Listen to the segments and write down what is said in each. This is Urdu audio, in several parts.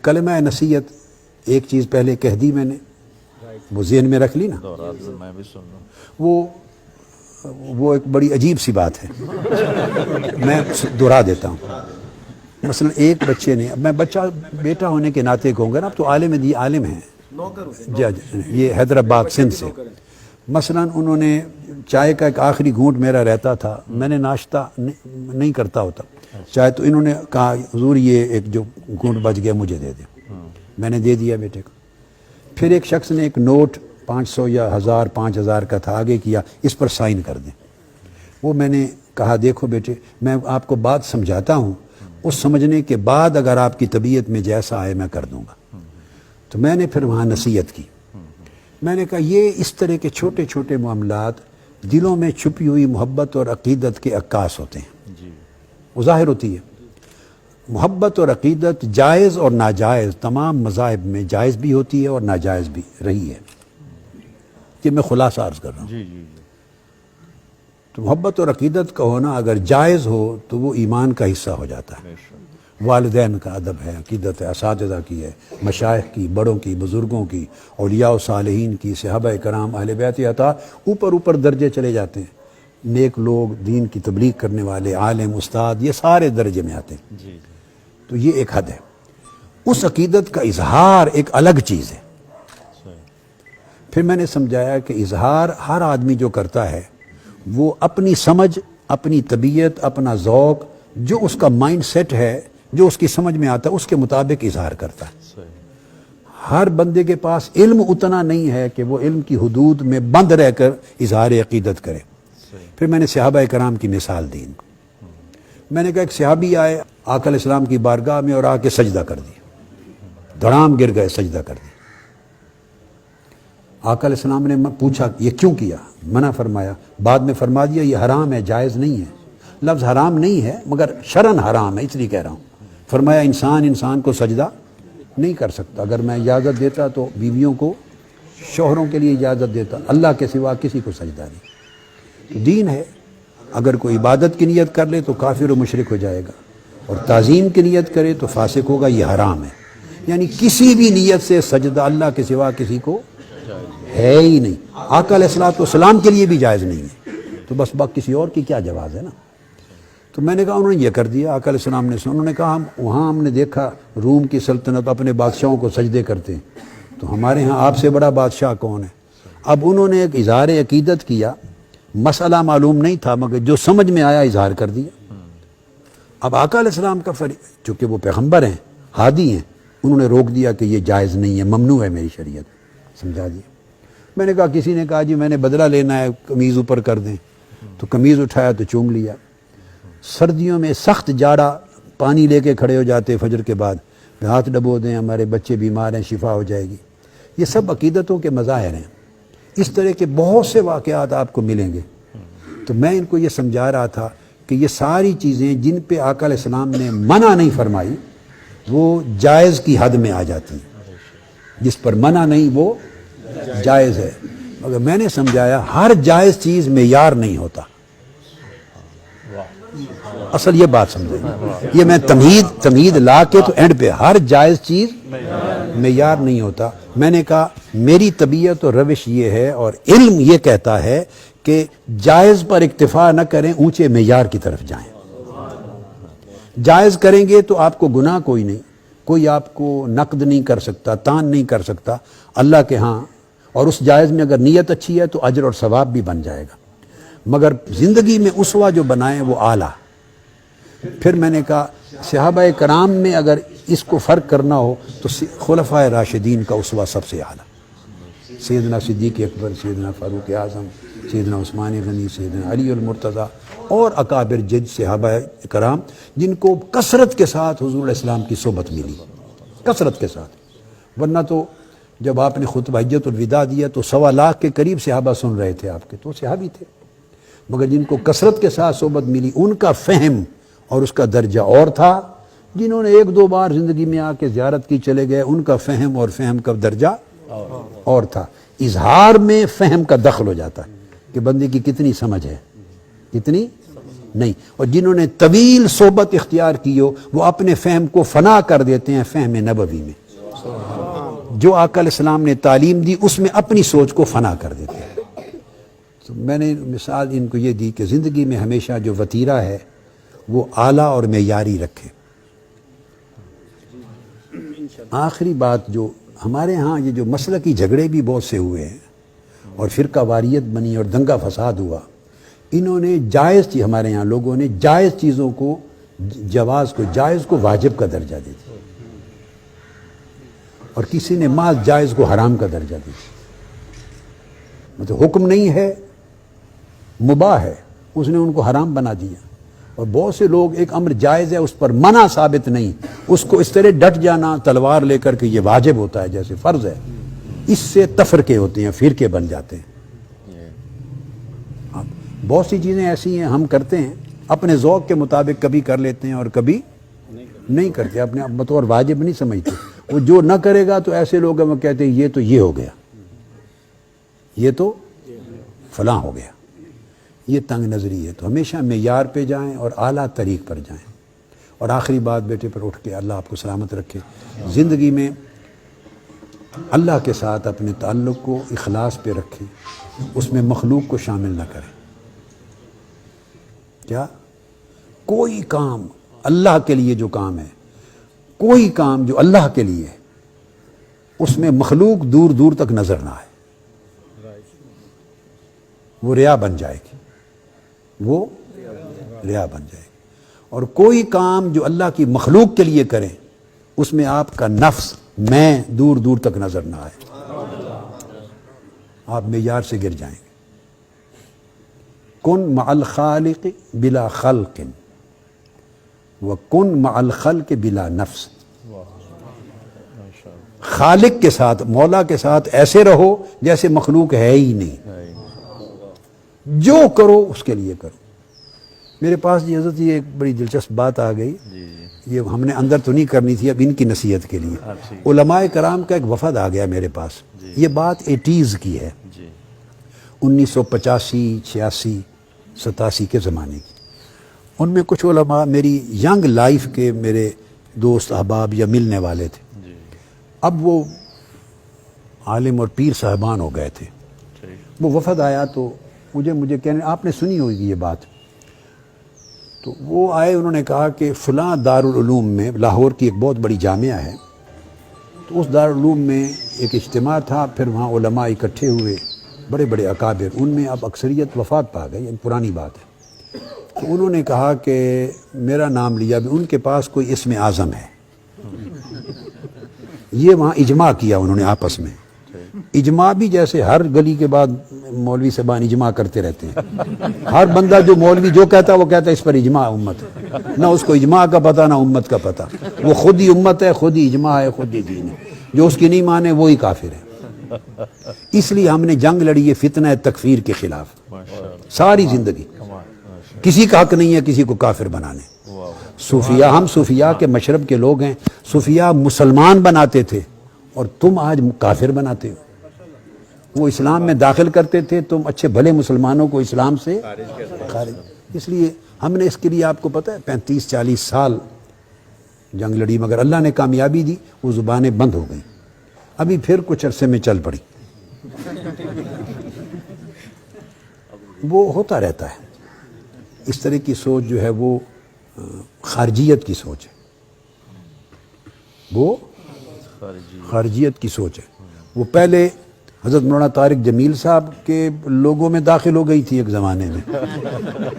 کلمہ نصیحت ایک چیز پہلے کہہ دی میں نے، وہ ذہن میں رکھ لی نا، میں بھی سن رہا ہوں۔ وہ ایک بڑی عجیب سی بات ہے، میں دہرا دیتا ہوں۔ مثلا ایک بچے نے، میں بچہ بیٹا ہونے کے ناطے کہوں گا نا، اب تو عالم دی عالم ہیں، یہ حیدرآباد سندھ سے، مثلا انہوں نے چائے کا ایک آخری گھونٹ میرا رہتا تھا، میں نے ناشتہ نہیں کرتا ہوتا چائے، تو انہوں نے کہا حضور یہ ایک جو گھونٹ بچ گیا مجھے دے دے، میں نے دے دیا بیٹے کو۔ پھر ایک شخص نے ایک نوٹ 500 یا 1000 5000 کا تھا، آگے کیا اس پر سائن کر دیں، وہ میں نے کہا دیکھو بیٹے میں آپ کو بات سمجھاتا ہوں، اس سمجھنے کے بعد اگر آپ کی طبیعت میں جیسا آئے میں کر دوں گا۔ تو میں نے پھر وہاں نصیحت کی، میں نے کہا یہ اس طرح کے چھوٹے چھوٹے معاملات دلوں میں چھپی ہوئی محبت اور عقیدت کے عکاس ہوتے ہیں، وہ ظاہر ہوتی ہے۔ محبت اور عقیدت جائز اور ناجائز تمام مذاہب میں جائز بھی ہوتی ہے اور ناجائز بھی رہی ہے، یہ میں خلاصہ عرض کر رہا ہوں۔ تو محبت اور عقیدت کا ہونا اگر جائز ہو تو وہ ایمان کا حصہ ہو جاتا ہے۔ والدین کا ادب ہے، عقیدت ہے، اساتذہ کی ہے، مشائخ کی، بڑوں کی، بزرگوں کی، اولیاء و صالحین کی، صحابہ کرام، اہل بیت عطا، اوپر درجے چلے جاتے ہیں، نیک لوگ، دین کی تبلیغ کرنے والے، عالم، استاد، یہ سارے درجے میں آتے ہیں۔ تو یہ ایک حد ہے، اس عقیدت کا اظہار ایک الگ چیز ہے۔ پھر میں نے سمجھایا کہ اظہار ہر آدمی جو کرتا ہے وہ اپنی سمجھ، اپنی طبیعت، اپنا ذوق، جو اس کا مائنڈ سیٹ ہے، جو اس کی سمجھ میں آتا ہے اس کے مطابق اظہار کرتا ہے۔ ہر بندے کے پاس علم اتنا نہیں ہے کہ وہ علم کی حدود میں بند رہ کر اظہار عقیدت کرے۔ پھر میں نے صحابہ کرام کی مثال دی، میں نے کہا ایک صحابی آئے آقا علیہ السلام کی بارگاہ میں اور آ کے سجدہ کر دیا، دھڑام گر گئے، سجدہ کر دیا۔ آقا علیہ السلام نے پوچھا یہ کیوں کیا، منع فرمایا، بعد میں فرما دیا یہ حرام ہے، جائز نہیں ہے۔ لفظ حرام نہیں ہے مگر شرعن حرام ہے، اس لیے کہہ رہا ہوں۔ فرمایا انسان کو سجدہ نہیں کر سکتا، اگر میں اجازت دیتا تو بیویوں کو، شوہروں کے لیے اجازت دیتا، اللہ کے سوا کسی کو سجدہ نہیں۔ تو دین ہے، اگر کوئی عبادت کی نیت کر لے تو کافر و مشرک ہو جائے گا، اور تعظیم کی نیت کرے تو فاسق ہوگا، یہ حرام ہے۔ یعنی کسی بھی نیت سے سجدہ اللہ کے سوا کسی کو ہے ہی نہیں، آقا علیہ السلام کے لیے بھی جائز نہیں ہے، تو بس کسی اور کی کیا جواز ہے نا۔ تو میں نے کہا انہوں نے یہ کر دیا، آقا علیہ السلام نے انہوں نے کہا ہم نے دیکھا روم کی سلطنت اپنے بادشاہوں کو سجدے کرتے ہیں، تو ہمارے ہاں آپ سے بڑا بادشاہ کون ہے؟ اب انہوں نے ایک اظہار عقیدت کیا، مسئلہ معلوم نہیں تھا مگر جو سمجھ میں آیا اظہار کر دیا۔ اب آقا علیہ السلام کا چونکہ وہ پیغمبر ہیں، ہادی ہیں، انہوں نے روک دیا کہ یہ جائز نہیں ہے، ممنوع ہے میری شریعت، سمجھا دیا۔ میں نے کہا کسی نے کہا جی میں نے بدلہ لینا ہے، قمیض اوپر کر دیں، تو قمیض اٹھایا تو چوم لیا۔ سردیوں میں سخت جاڑا، پانی لے کے کھڑے ہو جاتے فجر کے بعد، ہاتھ ڈبو دیں، ہمارے بچے بیمار ہیں، شفا ہو جائے گی۔ یہ سب عقیدتوں کے مظاہر ہیں، اس طرح کے بہت سے واقعات آپ کو ملیں گے۔ تو میں ان کو یہ سمجھا رہا تھا کہ یہ ساری چیزیں جن پہ آقا علیہ السلام نے منع نہیں فرمائی وہ جائز کی حد میں آ جاتی ہیں، جس پر منع نہیں وہ جائز ہے۔ مگر میں نے سمجھایا ہر جائز چیز معیار نہیں ہوتا، اصل یہ بات سمجھیں، یہ میں تمہید لا کے تو اینڈ پہ ہر جائز چیز معیار نہیں ہوتا۔ میں نے کہا میری طبیعت اور روش یہ ہے اور علم یہ کہتا ہے کہ جائز پر اکتفا نہ کریں، اونچے معیار کی طرف جائیں۔ جائز کریں گے تو آپ کو گناہ کوئی نہیں، کوئی آپ کو نقد نہیں کر سکتا، تان نہیں کر سکتا اللہ کے ہاں، اور اس جائز میں اگر نیت اچھی ہے تو اجر اور ثواب بھی بن جائے گا، مگر زندگی میں اسوہ جو بنائیں وہ اعلیٰ۔ پھر میں نے کہا صحابہ کرام میں اگر اس کو فرق کرنا ہو تو خلفائے راشدین کا اسوہ سب سے اعلیٰ، سیدنا صدیق اکبر، سیدنا فاروق اعظم، سیدنا عثمان غنی، سیدنا علی المرتضیٰ، اور اکابر جد صحابہ کرام جن کو کثرت کے ساتھ حضور علیہ السلام کی صحبت ملی، کثرت کے ساتھ۔ ورنہ تو جب آپ نے خطبہ حجت الوداع دیا تو 1.25 لاکھ کے قریب صحابہ سن رہے تھے آپ کے، تو صحابی تھے، مگر جن کو کثرت کے ساتھ صحبت ملی ان کا فہم اور اس کا درجہ اور تھا، جنہوں نے 1-2 بار زندگی میں آ کے زیارت کی چلے گئے ان کا فہم اور فہم کا درجہ اور تھا۔ اظہار میں فہم کا دخل ہو جاتا ہے کہ بندے کی کتنی سمجھ ہے، کتنی نہیں. اور جنہوں نے طویل صحبت اختیار کی ہو وہ اپنے فہم کو فنا کر دیتے ہیں فہم نبوی میں. جو آقا علیہ السلام نے تعلیم دی اس میں اپنی سوچ کو فنا کر دیتے ہیں. تو میں نے مثال ان کو یہ دی کہ زندگی میں ہمیشہ جو وتیرہ ہے وہ اعلیٰ اور معیاری رکھے. آخری بات جو ہمارے ہاں یہ جو مسلکی جھگڑے بھی بہت سے ہوئے ہیں اور فرقہ واریت بنی اور دنگا فساد ہوا، انہوں نے جائز چیز، ہمارے یہاں لوگوں نے جائز چیزوں کو جواز کو جائز کو واجب کا درجہ دے دیا اور کسی نے محض جائز کو حرام کا درجہ دے دیا. مطلب حکم نہیں ہے مباح ہے، اس نے ان کو حرام بنا دیا. اور بہت سے لوگ ایک امر جائز ہے اس پر منع ثابت نہیں، اس کو اس طرح ڈٹ جانا تلوار لے کر کہ یہ واجب ہوتا ہے جیسے فرض ہے، اس سے تفرقے ہوتے ہیں، فرقے بن جاتے ہیں. بہت سی چیزیں ایسی ہیں ہم کرتے ہیں اپنے ذوق کے مطابق، کبھی کر لیتے ہیں اور کبھی نہیں کرتے، اپنے بطور واجب نہیں سمجھتے. وہ جو نہ کرے گا تو ایسے لوگ ہیں وہ کہتے ہیں یہ تو یہ ہو گیا، یہ تو فلاں ہو گیا. یہ تنگ نظری ہے. تو ہمیشہ معیار پہ جائیں اور اعلیٰ طریق پر جائیں. اور آخری بات بیٹے پر اٹھ کے اللہ آپ کو سلامت رکھے، زندگی میں اللہ کے ساتھ اپنے تعلق کو اخلاص پہ رکھیں، اس میں مخلوق کو شامل نہ کریں. کیا کوئی کام اللہ کے لیے جو کام ہے، کوئی کام جو اللہ کے لیے ہے، اس میں مخلوق دور دور تک نظر نہ آئے، وہ ریا بن جائے گی، وہ ریا بن جائے گی. اور کوئی کام جو اللہ کی مخلوق کے لیے کریں اس میں آپ کا نفس میں دور دور تک نظر نہ آئے، آپ معیار سے گر جائیں گے. کن مع الخالق بلا خلق وکن مع الخلق بلا نفس. خالق کے ساتھ، مولا کے ساتھ ایسے رہو جیسے مخلوق ہے ہی نہیں، جو کرو اس کے لیے کرو. میرے پاس جی حضرت یہ ایک بڑی دلچسپ بات آ گئی، یہ ہم نے اندر تو نہیں کرنی تھی، اب ان کی نصیحت کے لیے. علماء کرام کا ایک وفد آ گیا میرے پاس، یہ بات 80s کی ہے، 1985 86 87 کے زمانے کی. ان میں کچھ علماء میری ینگ لائف کے میرے دوست احباب یا ملنے والے تھے. اب وہ عالم اور پیر صاحبان ہو گئے تھے. وہ وفد آیا تو مجھے کہنے، آپ نے سنی ہوگی یہ بات. تو وہ آئے، انہوں نے کہا کہ فلاں دارالعلوم میں، لاہور کی ایک بہت بڑی جامعہ ہے، تو اس دارالعلوم میں ایک اجتماع تھا، پھر وہاں علماء اکٹھے ہوئے، بڑے بڑے اکابر. ان میں اب اکثریت وفات پا گئی، پرانی بات ہے. تو انہوں نے کہا کہ میرا نام لیا بھی، ان کے پاس کوئی اسم اعظم ہے. یہ وہاں اجماع کیا انہوں نے آپس میں. اجماع بھی جیسے ہر گلی کے بعد مولوی صاحبان اجماع کرتے رہتے ہیں، ہر بندہ جو مولوی جو کہتا ہے وہ کہتا ہے اس پر اجماع امت ہے. نہ اس کو اجماع کا پتہ نہ امت کا پتہ، وہ خود ہی امت ہے، خود ہی اجماع ہے، خود ہی دین ہے. جو اس کی نہیں مانے وہی کافر ہے. اس لیے ہم نے جنگ لڑی ہے فتنہ تکفیر کے خلاف ساری زندگی. کسی کا حق نہیں ہے کسی کو کافر بنانے. صوفیاء، ہم صوفیاء کے مشرب کے لوگ ہیں. صوفیاء مسلمان بناتے تھے اور تم آج کافر بناتے ہو. وہ اسلام میں داخل کرتے تھے، تم اچھے بھلے مسلمانوں کو اسلام سے خارج. اس لیے ہم نے اس کے لیے آپ کو پتہ ہے 35-40 سال جنگ لڑی، مگر اللہ نے کامیابی دی، وہ زبانیں بند ہو گئیں. ابھی پھر کچھ عرصے میں چل پڑی. وہ ہوتا رہتا ہے. اس طرح کی سوچ جو ہے وہ خارجیت کی سوچ ہے، وہ خارجیت کی سوچ ہے. وہ پہلے حضرت مولانا طارق جمیل صاحب کے لوگوں میں داخل ہو گئی تھی ایک زمانے میں،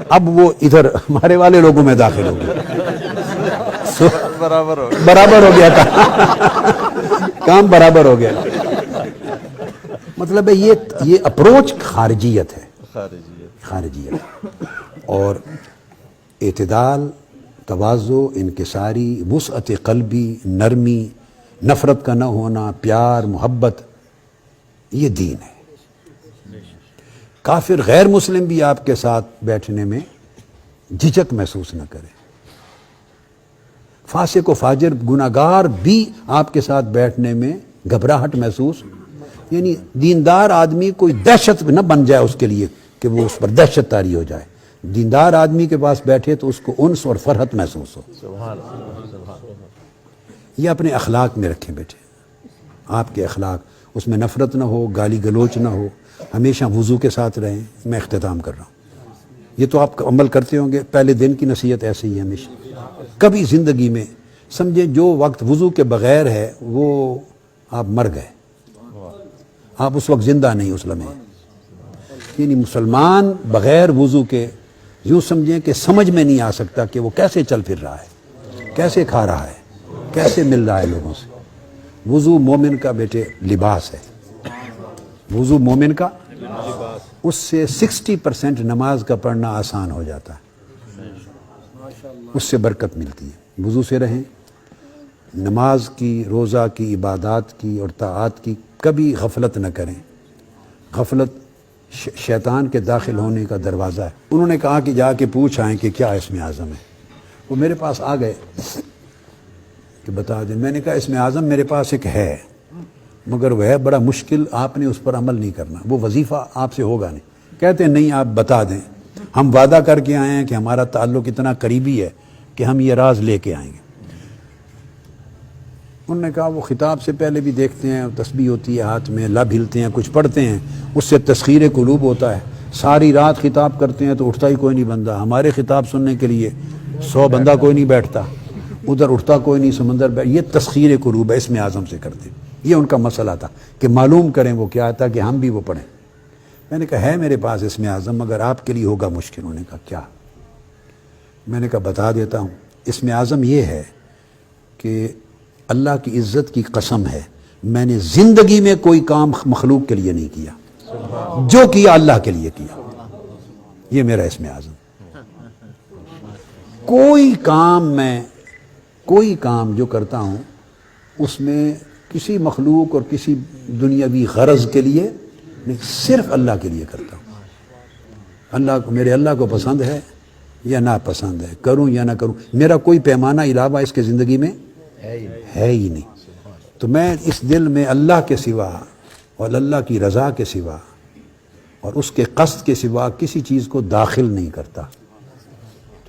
اب وہ ادھر ہمارے والے لوگوں میں داخل ہو گئی. برابر ہو گیا تھا، کام برابر ہو گیا. مطلب ہے یہ اپروچ خارجیت ہے، خارجیت. اور اعتدال، تواضع، انکساری، وسعت قلبی، نرمی، نفرت کا نہ ہونا، پیار، محبت، یہ دین ہے. کافر غیر مسلم بھی آپ کے ساتھ بیٹھنے میں جھجک محسوس نہ کرے. فاسق و فاجر گناہگار بھی آپ کے ساتھ بیٹھنے میں گھبراہٹ محسوس، یعنی دیندار آدمی کوئی دہشت نہ بن جائے اس کے لیے کہ وہ اس پر دہشت طاری ہو جائے. دیندار آدمی کے پاس بیٹھے تو اس کو انس اور فرحت محسوس ہو. یہ اپنے اخلاق میں رکھیں بیٹے، آپ کے اخلاق، اس میں نفرت نہ ہو، گالی گلوچ نہ ہو، ہمیشہ وضو کے ساتھ رہیں. میں اختتام کر رہا ہوں. یہ تو آپ عمل کرتے ہوں گے، پہلے دن کی نصیحت ایسے ہی ہے ہمیشہ. کبھی زندگی میں سمجھیں جو وقت وضو کے بغیر ہے وہ آپ مر گئے، آپ اس وقت زندہ نہیں اس لمحے. یعنی مسلمان بغیر وضو کے یوں سمجھیں کہ سمجھ میں نہیں آ سکتا کہ وہ کیسے چل پھر رہا ہے، کیسے کھا رہا ہے، کیسے مل رہا ہے لوگوں سے. وضو مومن کا بیٹے لباس ہے. وضو مومن کا اس سے 60% نماز کا پڑھنا آسان ہو جاتا ہے، اس سے برکت ملتی ہے. وضو سے رہیں. نماز کی، روزہ کی، عبادات کی اور طاعات کی کبھی غفلت نہ کریں. غفلت شیطان کے داخل ہونے کا دروازہ ہے. انہوں نے کہا کہ جا کے پوچھ آئیں کہ کیا اسم اعظم ہے. وہ میرے پاس آ گئے کہ بتا دیں. میں نے کہا اسم اعظم میرے پاس ایک ہے، مگر وہ ہے بڑا مشکل، آپ نے اس پر عمل نہیں کرنا، وہ وظیفہ آپ سے ہوگا نہیں. کہتے ہیں نہیں آپ بتا دیں، ہم وعدہ کر کے آئے ہیں کہ ہمارا تعلق اتنا قریبی ہے کہ ہم یہ راز لے کے آئیں گے. انہوں نے کہا وہ خطاب سے پہلے بھی دیکھتے ہیں، تسبیح ہوتی ہے ہاتھ میں، لب ہلتے ہیں، کچھ پڑھتے ہیں، اس سے تسخیر قلوب ہوتا ہے. ساری رات خطاب کرتے ہیں تو اٹھتا ہی کوئی نہیں بندہ. ہمارے خطاب سننے کے لیے 100 بندہ کوئی نہیں بیٹھتا، ادھر اٹھتا کوئی نہیں، سمندر یہ تسخیر قلوب ہے، اسم اعظم سے کرتے. یہ ان کا مسئلہ تھا کہ معلوم کریں وہ کیا تھا کہ ہم بھی وہ پڑھیں. میں نے کہا ہے میرے پاس اسم اعظم، مگر آپ کے لیے ہوگا مشکل. انہوں نے کہا کیا؟ میں نے کہا بتا دیتا ہوں. اسم اعظم یہ ہے کہ اللہ کی عزت کی قسم ہے میں نے زندگی میں کوئی کام مخلوق کے لیے نہیں کیا، جو کیا اللہ کے لیے کیا. یہ میرا اسم اعظم. کوئی کام جو کرتا ہوں اس میں کسی مخلوق اور کسی دنیاوی غرض کے لیے نہیں، صرف اللہ کے لیے کرتا ہوں. اللہ کو، میرے اللہ کو پسند ہے یا ناپسند ہے، کروں یا نہ کروں، میرا کوئی پیمانہ علاوہ اس کے زندگی میں ہے ہی نہیں. تو میں اس دل میں اللہ کے سوا اور اللہ کی رضا کے سوا اور اس کے قصد کے سوا کسی چیز کو داخل نہیں کرتا.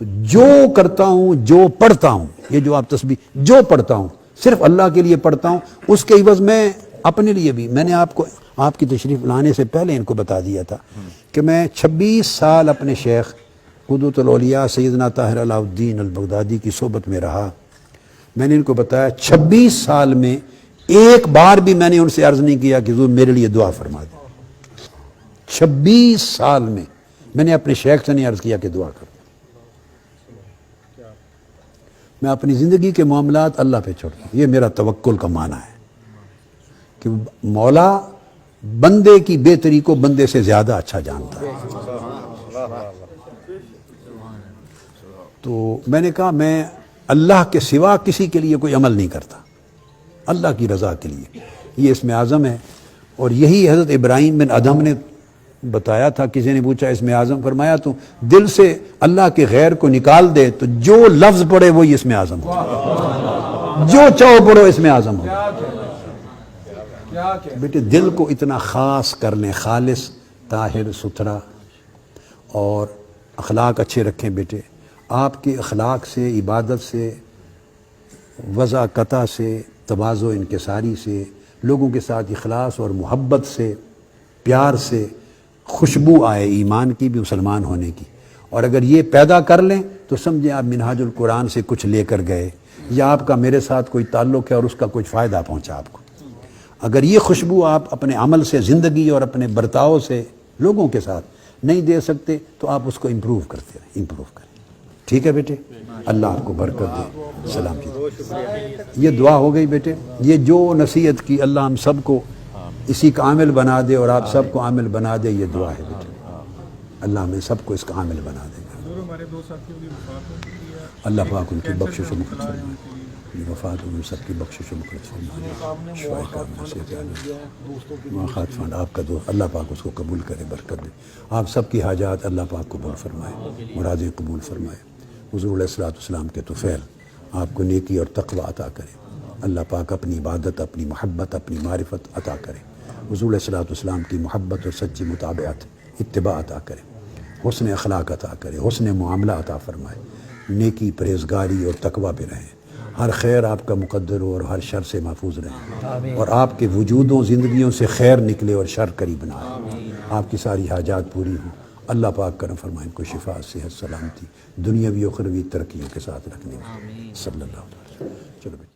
تو جو کرتا ہوں، جو پڑھتا ہوں، یہ جو آپ تسبیح جو پڑھتا ہوں صرف اللہ کے لیے پڑھتا ہوں. اس کے عوض میں اپنے لیے بھی، میں نے آپ کو آپ کی تشریف لانے سے پہلے ان کو بتا دیا تھا کہ میں 26 سال اپنے شیخ قدوۃ الاولیاء سیدنا طاہر علاء الدین البغدادی کی صحبت میں رہا. میں نے ان کو بتایا 26 سال میں ایک بار بھی میں نے ان سے عرض نہیں کیا کہ حضور میرے لیے دعا فرما دیں. 26 سال میں نے اپنے شیخ سے نہیں عرض کیا کہ دعا کر. میں اپنی زندگی کے معاملات اللہ پہ چھوڑتا ہوں. یہ میرا توکل کا معنی ہے کہ مولا بندے کی بہتری کو بندے سے زیادہ اچھا جانتا ہے. تو میں نے کہا میں اللہ کے سوا کسی کے لیے کوئی عمل نہیں کرتا، اللہ کی رضا کے لیے. یہ اسم اعظم ہے. اور یہی حضرت ابراہیم بن ادھم نے بتایا تھا. کسی نے پوچھا اسم اعظم، فرمایا تو دل سے اللہ کے غیر کو نکال دے تو جو لفظ پڑھے وہی اسم اعظم ہو، جو چاہو پڑھو اسم اعظم ہو. بیٹے دل کو اتنا خاص کر لیں، خالص، طاہر، ستھرا، اور اخلاق اچھے رکھیں. بیٹے آپ کے اخلاق سے، عبادت سے، وضع قطع سے، تواضع انکساری سے، لوگوں کے ساتھ اخلاص اور محبت سے، پیار سے خوشبو آئے ایمان کی بھی، مسلمان ہونے کی. اور اگر یہ پیدا کر لیں تو سمجھیں آپ منہاج القرآن سے کچھ لے کر گئے، یا آپ کا میرے ساتھ کوئی تعلق ہے اور اس کا کچھ فائدہ پہنچا آپ کو. اگر یہ خوشبو آپ اپنے عمل سے، زندگی اور اپنے برتاؤ سے لوگوں کے ساتھ نہیں دے سکتے تو آپ اس کو امپروو کرتے رہیں، امپروو کریں. ٹھیک ہے بیٹے، اللہ آپ کو برکت دے. سلام جی. یہ دعا ہو گئی بیٹے. یہ جو نصیحت کی اللہ ہم سب کو اسی کا عامل بنا دے اور آپ سب کو عامل بنا دے. یہ دعا ہے بیٹے، اللہ ہمیں سب کو اس کا عامل بنا دے گا. اللہ پاک ان کی بخشش و مغفرت فرمائے. وفات ان سب کی بخشش و مغفرت فرمائے. شفائے کاملہ سے خات فان آپ کا دوست، اللہ پاک اس کو قبول کرے، برکت دے. آپ سب کی حاجات اللہ پاک قبول فرمائے، مرادیں قبول فرمائے. حضور علیہ الصلوۃ والسلام کے طفیل آپ کو نیکی اور تقوی عطا کرے. اللہ پاک اپنی عبادت، اپنی محبت، اپنی معرفت عطا کرے. حضور علیہ الصلوۃ والسلام کی محبت اور سچی متابعت، اتباع عطا کرے. حسن اخلاق عطا کرے، حسن معاملہ عطا فرمائے، نیکی پرہیزگاری اور تقوی پہ رہیں، ہر خیر آپ کا مقدر ہو اور ہر شر سے محفوظ رہیں، اور آپ کے وجودوں زندگیوں سے خیر نکلے اور شر قریب نہ آئے، آپ کی ساری حاجات پوری ہوں۔ اللہ پاک کرم فرمائے، ان کو شفا، صحت، سلامتی، دنیاوی و اخروی ترقیوں کے ساتھ رکھنے میں، صلی اللہ علیہ وسلم۔ چلو بیٹا۔